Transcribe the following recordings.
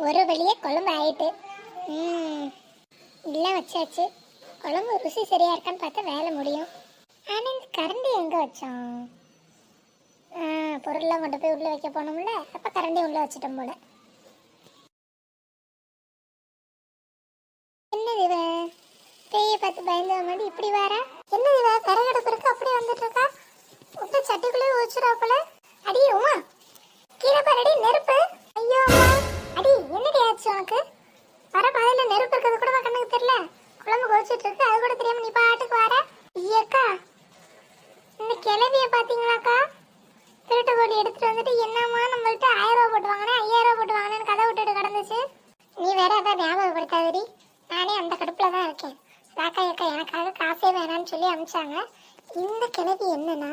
ஒரு வழியே குழம்பு ஆயிட்டு. எல்லாம் வச்சாச்சு. குழம்பு ருசி சரியா இருக்கான்னு பார்த்தா வேலை முடியும். ஆனால் இந்த கரண்டி எங்கே வச்சோம்? பொருள்லாம் கொண்டு போய் உள்ளே வைக்க போனோம்ல, அப்போ கரண்டி உள்ளே வச்சுட்டோம் போல. என்னது இவ பேயை பார்த்து பயந்த மாதிரி இப்படி வர? என்னது இவ கரகடப்பு இருக்கு அப்படி வந்துட்டு இருக்கா? உள்ள சட்டிக்குள்ளே வச்சுடா போல. அடி உமா, கீழே பாருடி நெருப்பு. ஐயோ அம்மா, அடி என்னடி ஆச்சு உனக்கு? வர பாதையில நெருப்பு இருக்கிறது கூட கண்ணுக்கு தெரியல. குழம்பு கொதிச்சிட்டு இருக்கு, அது கூட தெரியாம நீ பாட்டுக்கு வர. ஐயக்கா, இந்த கிளவிய பாத்தீங்களாக்கா? திருட்டு கோழி எடுத்துட்டு வந்துட்டு என்னம்மா நம்மள்ட்ட 1000 ரூபா போட்டு வாங்கினேன் 5000 ரூபா போட்டு வாங்கினேன்னு கதை விட்டுட்டு கிடந்துச்சு. நீ வேற அதான் ஞாபகப்படுத்தாதடி. நானே அந்த கடுப்புல தான் இருக்கேன். ராக்கா அக்கா எனக்காக காசே வேணான்னு சொல்லி அனுப்பிச்சாங்க. இந்த கிளவி என்னன்னா,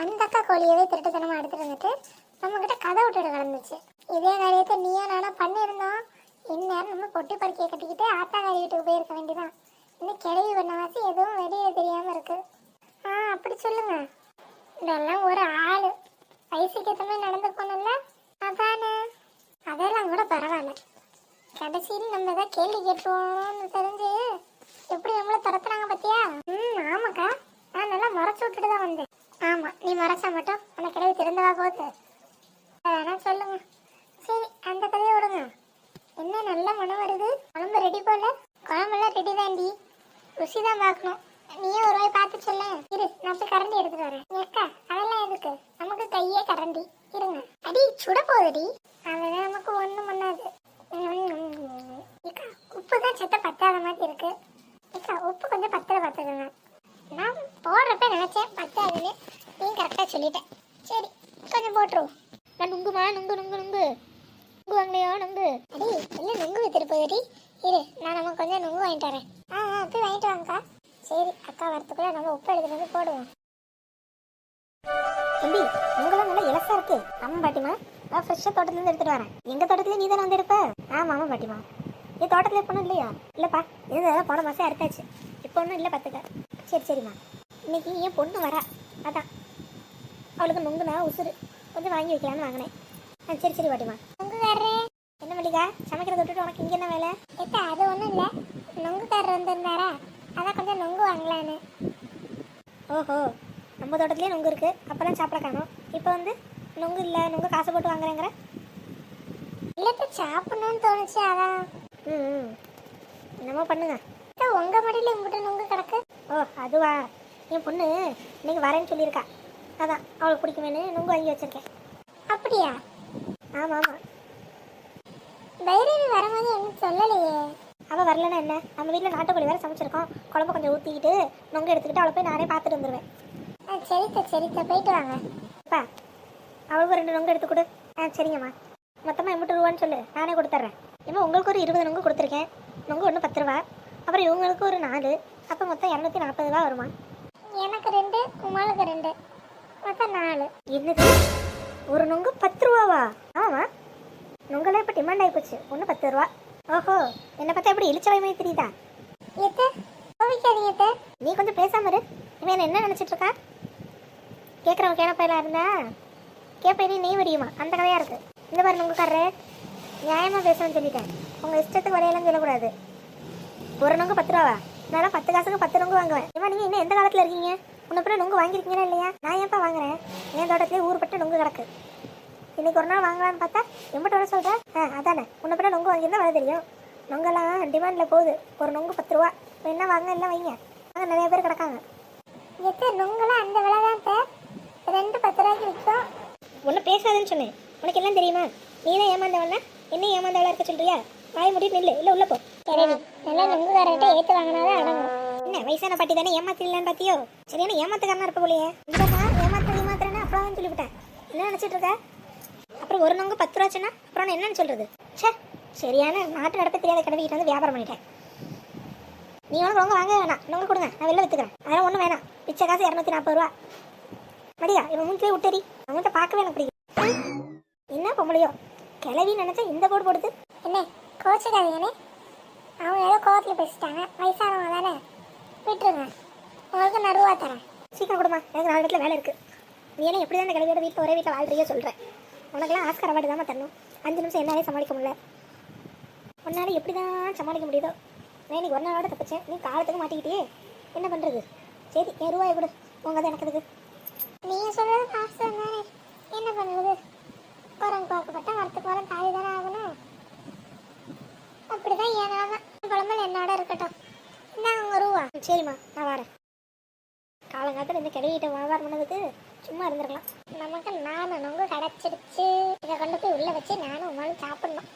அந்த அக்கா கோழியவே திருட்டுத்தனமா எடுத்துட்டு வந்துட்டு நம்ம கிட்ட கதை விட்டுட்டு கிடந்துச்சு. இதே காரியத்தை நீயா நானா பண்ணியிருந்தோம், இந்நேரம் நம்ம பொட்டி பறிக்கையை கட்டிக்கிட்டு ஆத்தாக்காரி வீட்டுக்கு போயிருக்க வேண்டியதான். இன்னும் கிளவி பண்ணவாசி எதுவும் வெளியே தெரியாம இருக்கு. அப்படி சொல்லுங்க. இதெல்லாம் ஒரு ஆளு வயசுக்கு ஏற்றமே நடந்து போனோம்ல, அதானே. அதெல்லாம் கூட பரவாயில்ல. கடைசியில் நம்ம ஏதாவது கேள்வி கேட்டுருவோம்னு தெரிஞ்சு எப்படி நம்மள துரத்துறாங்க பத்தியா? ஆமாக்கா, நான் நல்லா முறைச்சு விட்டுட்டு தான் வந்தேன். ஆமா, நீ முறைச்சா மட்டும் அந்த கிளவி திறந்தவா போகுது. அதெல்லாம் சொல்லுங்க. சரி, அந்த கதையை விடுங்க. என்ன நல்ல மனம் வருது. குழம்பு ரெடி போல? குழம்பெல்லாம் ரெடி தாண்டி, ருசி தான் பார்க்கணும். நீயே ஒரு வாய் பார்த்து சொல்ல. இரு, நான் போய் கரண்டி எடுத்துட்டு வரேன். அக்கா, அதெல்லாம் எதுக்கு? நமக்கு கையே கரண்டி. இருங்க. அடி சுட போகுதுடி. அதெல்லாம் நமக்கு ஒண்ணும் பண்ணாது. உப்பு தான் செத்த பத்தாத மாதிரி இருக்கு. அக்கா, உப்பு கொஞ்சம் பத்தல பார்த்துக்கோங்க. நான் போடுறப்ப நினைச்சேன் பத்தாதுன்னு, நீ கரெக்டா சொல்லிட்டேன். சரி, கொஞ்சம் போட்டுருவோம். நுங்குமா, நுங்கு நுங்கு நுங்கு நுங்கு வாங்கலையோ நுங்கு. அடி இல்லை, நுங்கு வித்துட்டு போகுதுடி. இரு, நான் நமக்கு கொஞ்சம் நுங்கு வாங்கிட்டு வரேன். போய் வாங்கிட்டு வாங்கக்கா. சரி, அக்கா வரத்துக்குள்ள நம்ம உப்பு எடுத்துட்டு வந்து போடுவோம். தம்பி, நுங்கெல்லாம் நல்லா இலசா இருக்கு. ஆமா பாட்டிமா, நான் ஃப்ரெஷ்ஷாக தோட்டத்துலேருந்து எடுத்துட்டு வரேன். எங்கள் தோட்டத்துலேயே நீ தானே வந்து எடுப்ப? ஆமாம் பாட்டிமா. நீ தோட்டத்தில் எப்போ இல்லையா? இல்லைப்பா, இது போன மாதம் அறுத்தாச்சு. இப்போ ஒன்றும் இல்லை பார்த்துக்க. சரி சரிம்மா. இன்னைக்கு என் பொண்ணு வரா, அதான் அவளுக்கு நுங்குனா உசுறு கொஞ்சம் வாங்கி வைக்கலான்னு வாங்கினேன். சரி சரி பாட்டிமா. நுங்குக்காரரே, என்ன மல்லிகா சமைக்கிறத விட்டுட்டு உனக்கு இங்கே என்ன வேலை? ஏட்டா, அது ஒன்றும் இல்லை, நுங்குக்காரர் வந்துருந்தாரா, அதான் கொஞ்சம் நுங்கு வாங்கலான்னு. ஓஹோ, நம்ம தோட்டத்துலேயே நுங்கு இருக்கு, அப்போதான் சாப்பிட காணும். இப்போ வந்து நுங்கு இல்லை, நுங்கு காசு போட்டு வாங்குறேங்கிற? இல்லைப்பா, சாப்பிடணும்னு தோணுச்சு, அதான். என்னமோ பண்ணுங்க. உங்க மடியில் இங்கிட்ட நுங்கு கிடக்கு. ஓ அதுவா, என் பொண்ணு இன்னைக்கு வரேன்னு சொல்லியிருக்கா, அதான் அவளுக்கு பிடிக்குமேனு நுங்கு வாங்கி வச்சிருக்கேன். அப்படியா? ஆமாம் ஆமாம். பைரவி வரும்போது என்ன சொல்லலையே? அவள் வரலன்னா என்ன, நம்ம வீட்டில் நாட்டுக்கோழி வேறு சமைச்சிருக்கோம். குழம்பு கொஞ்சம் ஊற்றிக்கிட்டு நுங்கு எடுத்துக்கிட்டு அவளை போய் நானே பார்த்துட்டு வந்துடுவேன். சரிக்கா சரிக்கா, போயிட்டு வாங்க. அப்பா, அவளுக்கு 2 நுங்கு எடுத்து கொடு. சரிங்கம்மா. மொத்தமாக 80 ரூபான்னு சொல்லு, நானே கொடுத்துட்றேன். ஏமா, உங்களுக்கு ஒரு 20 நுங்கு கொடுத்துருக்கேன். நுங்கு ஒன்று 10 ரூபா, அப்புறம் இவங்களுக்கு ஒரு 4, அப்போ மொத்தம் 240 ரூபா வருமா? எனக்கு 2, உமாளுக்கு 2, மொத்தம் 4. என்னது, ஒரு நுங்கு 10 ரூபாவா? ஆமாம், நுங்கெல்லாம் இப்போ டிமாண்ட் ஆகி போச்சு. ஒன்று 10 ரூபா. ஓஹோ, என்னை பார்த்தா எப்படி இழிச்ச வயமே தெரியுதா? நீ கொஞ்சம் பேசாம இரு. இவன் என்ன நினைச்சிட்டு இருக்கா? கேட்குறவன் கேனப்பையில இருந்தா கேப்பையிலே நெய் வடியுமா, அந்த கதையா இருக்கு. இந்த மாதிரி நுங்குக்காரரு நியாயமா பேசணும்னு சொல்லிட்டேன். உங்க இஷ்டத்துக்கு வரையெல்லாம் சொல்லக்கூடாது. ஒரு நுங்கு 10 ரூபாவா? நான் 10 காசுக்கு 10 நுங்கு வாங்குவேன். ஏமா, நீங்க இன்னும் எந்த காலத்துல இருக்கீங்க? உன்ன பிள்ளை நுங்கு வாங்கிருக்கீங்களா இல்லையா? நான் ஏன்ப்பா வாங்குறேன்? என் தோட்டத்திலே ஊர்பட்டு நுங்கு கிடக்கு. இன்னைக்கு ஒரு நாள் வாங்கலான்னு பார்த்தா எம்பிட்டு வர சொல்கிறேன். அதானே, உன்னை பிள்ளை நுங்கு வாங்கியிருந்தா வர தெரியும். நுங்கெல்லாம் டிமாண்டில் போகுது. ஒரு நுங்கு 10 ரூபா. இப்போ என்ன வாங்க எல்லாம் வைங்க. அங்கே நிறைய பேர் கிடக்காங்க. நுங்கெல்லாம் அந்த விலை தான், 2 10 ரூபாய்க்கு விற்கும். ஒன்றும் பேசாதுன்னு சொன்னேன். உனக்கு எல்லாம் தெரியுமா? நீ தான் ஏமாந்தவனா, என்ன ஏமாந்தவளா இருக்க சொல்றியா? வாய் முடிட்டு நில்லு, இல்லை உள்ள போ. சரி, நல்லா நுங்குக்காரர்கிட்ட ஏற்று வாங்கினாதான் அடங்கும். என்ன வயசான பாட்டி தானே ஏமாத்திடலான்னு பார்த்தியோ? சரியான ஏமாத்துக்காரனா இருப்ப போலையே. இல்லைன்னா ஏமாத்துறேன்னு அப்புறம் சொல்லிவிட்டேன். என்ன நினச்சிட்டு இருக்க? அப்புறம் ஒரு நுங்கு 10 ரூபா சொன்னா அப்புறம் நான் என்னன்னு சொல்றது? சே, சரியான நாட்டு நடப்ப தெரியாத கிடவிக்கிட்டு வந்து வியாபாரம் பண்ணிட்டேன். நீ உனக்கு நுங்கு வாங்க வேணாம், நுங்கு கொடுங்க, நான் வெளில வித்துக்கிறேன். அதெல்லாம் ஒன்றும் வேணாம். பிச்சை காசு 240 ரூபா. மடியா, இவன் மூஞ்சிலே விட்டேரி. அவன்கிட்ட பார்க்கவே எனக்கு பிடிக்கும். என்ன பொம்பளையோ, கிளவி நினைச்சா இந்த கோடு போடுது. என்ன கோச்சுக்காதீங்கண்ணே, அவங்க ஏதோ கோவத்தில் பேசிட்டாங்க. வயசானவங்க தானே, விட்டுருங்க. உங்களுக்கு நடுவா தரேன். சீக்கிரம் கொடுமா, எனக்கு 4 இடத்துல வேலை இருக்கு. நீ என்ன எப்படி தான் இந்த கிளவியோட வீட்டில் ஒரே வீட்டில் வாழ்றியோ சொல்கிறேன். உனக்கெல்லாம் ஆஸ்கர் அவார்டு தான் தரணும். 5 நிமிஷம் என்னாலே சமாளிக்க முடியல. உன்னால எப்படி தான் சமாளிக்க முடியுதோ. நான் இன்னைக்கு ஒரு நாளோட தப்பிச்சேன், நீ காலத்துக்கு மாட்டிக்கிட்டே. என்ன பண்ணுறது? சரி, என் ரூபாயை கொடு, உங்க தான் எனக்கு இதுக்கு. நீங்கள் சொல்கிறது காசு தானே, என்ன பண்ணுறது? குரங்கு பார்க்கப்பட்டா வரத்துக்கு வர தாய் தானே ஆகணும். அப்படிதான் என் நிலமை. குழம்புல என்னோட இருக்கட்டும். இந்தாங்க உங்க ரூபா. சரிம்மா, நான் வரேன். காலங்காலத்தில் இந்த கிளவிகிட்ட வியாபாரம் பண்ணதுக்கு சும்மா இருந்திருக்கலாம். நமக்கு 4 நொங்கு கிடச்சிடுச்சு. இதை கொண்டு போய் உள்ளே வச்சு நானும் உமாலும் சாப்பிடணும்.